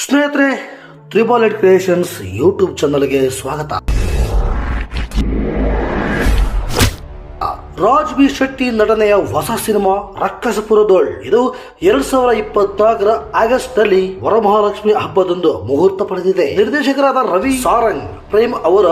ಸ್ನೇಹಿತರೆ, triple eight creations YouTube ಚಾನಲ್ಗೆ ಸ್ವಾಗತ. ರಾಜ್ ಬಿ ಶೆಟ್ಟಿ ನಟನೆಯ ಹೊಸ ಸಿನಿಮಾ ರಕ್ಕಸಪುರದೋಳ್. ಇದು 2024 ಆಗಸ್ಟ್ ನಲ್ಲಿ ವರಮಹಾಲಕ್ಷ್ಮಿ ಹಬ್ಬದಂದು ಮುಹೂರ್ತ ಪಡೆದಿದೆ. ನಿರ್ದೇಶಕರಾದ ರವಿ ಸಾರಂಗ್ ಪ್ರೇಮ್ ಅವರ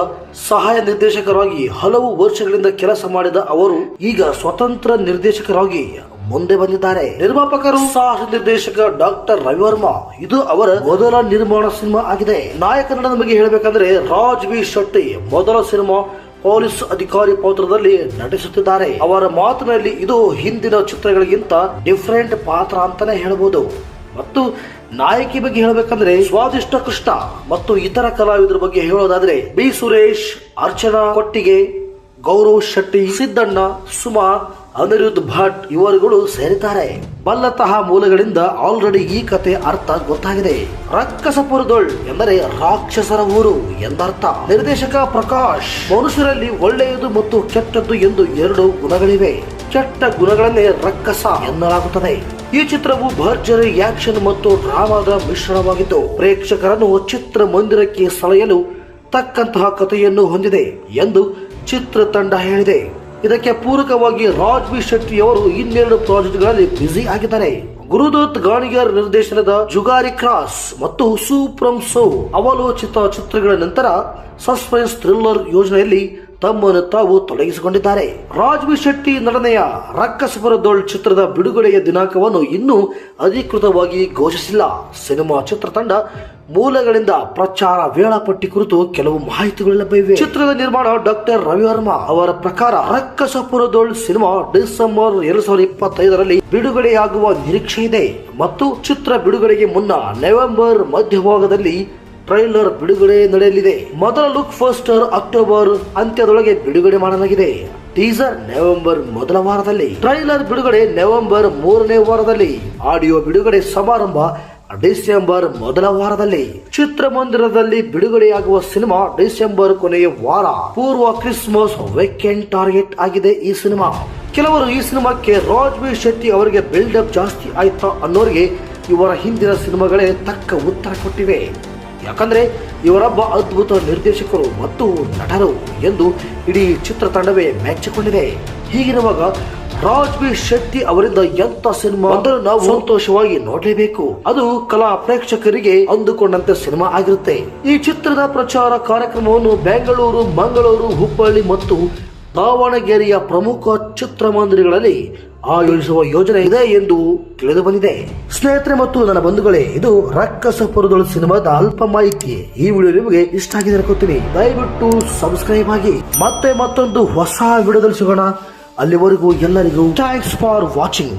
ಸಹಾಯ ನಿರ್ದೇಶಕರಾಗಿ ಹಲವು ವರ್ಷಗಳಿಂದ ಕೆಲಸ ಮಾಡಿದ ಅವರು ಈಗ ಸ್ವತಂತ್ರ ನಿರ್ದೇಶಕರಾಗಿ ಮುಂದೆ ಬಂದಿದ್ದಾರೆ. ನಿರ್ಮಾಪಕರು ಸಾಹಸ ನಿರ್ದೇಶಕ ಡಾಕ್ಟರ್ ರವಿವರ್ಮ. ಇದು ಅವರ ಮೊದಲ ನಿರ್ಮಾಣ ಸಿನಿಮಾ ಆಗಿದೆ. ನಾಯಕ ನಟನ ಬಗ್ಗೆ ಹೇಳಬೇಕಂದ್ರೆ ರಾಜ್ ಬಿ ಶೆಟ್ಟಿ ಮೊದಲ ಸಿನಿಮಾ ಪೊಲೀಸ್ ಅಧಿಕಾರಿ ಪಾತ್ರದಲ್ಲಿ ನಟಿಸುತ್ತಿದ್ದಾರೆ. ಅವರ ಮಾತಿನಲ್ಲಿ ಇದು ಹಿಂದಿನ ಚಿತ್ರಗಳಿಗಿಂತ ಡಿಫರೆಂಟ್ ಪಾತ್ರ ಅಂತಾನೆ ಹೇಳಬಹುದು. ಮತ್ತು ನಾಯಕಿ ಬಗ್ಗೆ ಹೇಳಬೇಕಂದ್ರೆ ಸ್ವಾದಿಷ್ಟ ಕೃಷ್ಣ ಮತ್ತು ಇತರ ಕಲಾವಿದರ ಬಗ್ಗೆ ಹೇಳೋದಾದ್ರೆ ಬಿ ಸುರೇಶ್, ಅರ್ಚನಾ ಕೊಟ್ಟಿಗೆ, ಗೌರವ್ ಶೆಟ್ಟಿ, ಸಿದ್ದಣ್ಣ, ಸುಮಾ, ಅನಿರುದ್ಧ್ ಭಟ್ ಇವರುಗಳು ಸೇರಿದ್ದಾರೆ. ಬಲ್ಲತಹ ಮೂಲಗಳಿಂದ ಆಲ್ರೆಡಿ ಈ ಕತೆ ಅರ್ಥ ಗೊತ್ತಾಗಿದೆ. ರಕ್ಕಸಪುರದೋಳ್ ಎಂದರೆ ರಾಕ್ಷಸರ ಊರು ಎಂದರ್ಥ. ನಿರ್ದೇಶಕ ಪ್ರಕಾಶ್. ಮನುಷ್ಯರಲ್ಲಿ ಒಳ್ಳೆಯದು ಮತ್ತು ಕೆಟ್ಟದ್ದು ಎಂದು ಎರಡು ಗುಣಗಳಿವೆ. ಕೆಟ್ಟ ಗುಣಗಳನ್ನೇ ರಕ್ಕಸ ಎನ್ನಲಾಗುತ್ತದೆ. ಈ ಚಿತ್ರವು ಭರ್ಜರಿ ಆಕ್ಷನ್ ಮತ್ತು ಡ್ರಾಮಾದ ಮಿಶ್ರಣವಾಗಿದ್ದು ಪ್ರೇಕ್ಷಕರನ್ನು ಚಿತ್ರಮಂದಿರಕ್ಕೆ ಸೆಳೆಯಲು ತಕ್ಕಂತಹ ಕಥೆಯನ್ನು ಹೊಂದಿದೆ ಎಂದು ಚಿತ್ರತಂಡ ಹೇಳಿದೆ. ಇದಕ್ಕೆ ಪೂರಕವಾಗಿ ರಾಜ್ ಬಿ ಶೆಟ್ಟಿ ಅವರು ಇನ್ನೆರಡು ಪ್ರಾಜೆಕ್ಟ್ಗಳಲ್ಲಿ ಬ್ಯುಸಿ ಆಗಿದ್ದಾರೆ. ಗುರುದತ್ ಗಾಣಿಗರ್ ನಿರ್ದೇಶನದ ಜುಗಾರಿ ಕ್ರಾಸ್ ಮತ್ತು ಸೂಪ್ರಮ್ ಸೋ ಅವಲೋಚಿತ ಚಿತ್ರಗಳ ನಂತರ ಸಸ್ಪೆನ್ಸ್ ಥ್ರಿಲ್ಲರ್ ಯೋಜನೆಯಲ್ಲಿ ತಮ್ಮನ್ನು ತಾವು ತೊಡಗಿಸಿಕೊಂಡಿದ್ದಾರೆ. ರಾಜ್ ಬಿ ಶೆಟ್ಟಿ ನಟನೆಯ ರಕ್ಕಸಪುರದೋಳ್ ಚಿತ್ರದ ಬಿಡುಗಡೆಯ ದಿನಾಂಕವನ್ನು ಇನ್ನೂ ಅಧಿಕೃತವಾಗಿ ಘೋಷಿಸಿಲ್ಲ. ಸಿನಿಮಾ ಚಿತ್ರತಂಡ ಮೂಲಗಳಿಂದ ಪ್ರಚಾರ ವೇಳಾಪಟ್ಟಿ ಕುರಿತು ಕೆಲವು ಮಾಹಿತಿಗಳು ಲಭ್ಯವಿವೆ. ಚಿತ್ರದ ನಿರ್ಮಾಣ ಡಾಕ್ಟರ್ ರವಿವರ್ಮ. ಅವರ ಪ್ರಕಾರ ರಕ್ಕಸಪುರದೋಳ್ ಸಿನಿಮಾ ಡಿಸೆಂಬರ್ 2025ರಲ್ಲಿ ಬಿಡುಗಡೆಯಾಗುವ ನಿರೀಕ್ಷೆ ಇದೆ ಮತ್ತು ಚಿತ್ರ ಬಿಡುಗಡೆಗೆ ಮುನ್ನ ನವೆಂಬರ್ ಮಧ್ಯಭಾಗದಲ್ಲಿ ಟ್ರೈಲರ್ ಬಿಡುಗಡೆ ನಡೆಯಲಿದೆ. ಮೊದಲ ಲುಕ್ ಪೋಸ್ಟರ್ ಅಕ್ಟೋಬರ್ ಅಂತ್ಯದೊಳಗೆ ಬಿಡುಗಡೆ ಮಾಡಲಾಗಿದೆ. ಟೀಸರ್ ನವೆಂಬರ್ ಮೊದಲ ವಾರದಲ್ಲಿ, ಟ್ರೈಲರ್ ಬಿಡುಗಡೆ ನವೆಂಬರ್ 3ನೇ ವಾರದಲ್ಲಿ, ಆಡಿಯೋ ಬಿಡುಗಡೆ ಸಮಾರಂಭ ಡಿಸೆಂಬರ್ ಮೊದಲ ವಾರದಲ್ಲಿ. ಚಿತ್ರಮಂದಿರದಲ್ಲಿ ಬಿಡುಗಡೆಯಾಗುವ ಸಿನಿಮಾ ಡಿಸೆಂಬರ್ ಕೊನೆಯ ವಾರ. ಪೂರ್ವ ಕ್ರಿಸ್ಮಸ್ ವೀಕೆಂಡ್ ಟಾರ್ಗೆಟ್ ಆಗಿದೆ ಈ ಸಿನಿಮಾ. ಕೆಲವರು ಈ ಸಿನಿಮಾಕ್ಕೆ ರಾಜ್ ಬಿ ಶೆಟ್ಟಿ ಅವರಿಗೆ ಬಿಲ್ಡಪ್ ಜಾಸ್ತಿ ಆಯ್ತಾ ಅನ್ನೋರಿಗೆ ಇವರ ಹಿಂದಿನ ಸಿನಿಮಾಗಳೇ ತಕ್ಕ ಉತ್ತರ ಕೊಟ್ಟಿವೆ. ಯಾಕಂದ್ರೆ ಇವರೊಬ್ಬ ಅದ್ಭುತ ನಿರ್ದೇಶಕರು ಮತ್ತು ನಟರು ಎಂದು ಇಡೀ ಚಿತ್ರತಂಡವೇ ಮೆಚ್ಚಿಕೊಂಡಿದೆ. ಹೀಗಿರುವಾಗ ರಾಜ್ ಬಿ ಶೆಟ್ಟಿ ಅವರಿಂದ ಎಂತ ಸಿನಿಮಾ ನಾವು ಸಂತೋಷವಾಗಿ ನೋಡಲೇಬೇಕು. ಅದು ಕಲಾ ಪ್ರೇಕ್ಷಕರಿಗೆ ಅಂದುಕೊಂಡಂತೆ ಸಿನಿಮಾ ಆಗಿರುತ್ತೆ. ಈ ಚಿತ್ರದ ಪ್ರಚಾರ ಕಾರ್ಯಕ್ರಮವನ್ನು ಬೆಂಗಳೂರು, ಮಂಗಳೂರು, ಹುಬ್ಬಳ್ಳಿ ಮತ್ತು ದಾವಣಗೆರೆಯ ಪ್ರಮುಖ ಚಿತ್ರಮಂದಿರಗಳಲ್ಲಿ ಆಯೋಜಿಸುವ ಯೋಜನೆ ಇದೆ ಎಂದು ತಿಳಿದು ಬಂದಿದೆ. ಸ್ನೇಹಿತರೆ ಮತ್ತು ನನ್ನ ಬಂಧುಗಳೇ, ಇದು ರಕ್ಕಸಪುರದೋಳ್ ಸಿನಿಮಾದ ಅಲ್ಪ ಮಾಹಿತಿ. ಈ ವಿಡಿಯೋ ನಿಮಗೆ ಇಷ್ಟ ಆಗಿದೆ ಅನ್ಕೋತೀನಿ. ದಯವಿಟ್ಟು ಸಬ್ಸ್ಕ್ರೈಬ್ ಆಗಿ. ಮತ್ತೆ ಮತ್ತೊಂದು ಹೊಸ ವಿಡಿಯೋದಲ್ಲಿ ಸಿಗೋಣ. ಅಲ್ಲಿವರೆಗೂ ಎಲ್ಲರಿಗೂ ಥ್ಯಾಂಕ್ಸ್ ಫಾರ್ ವಾಚಿಂಗ್.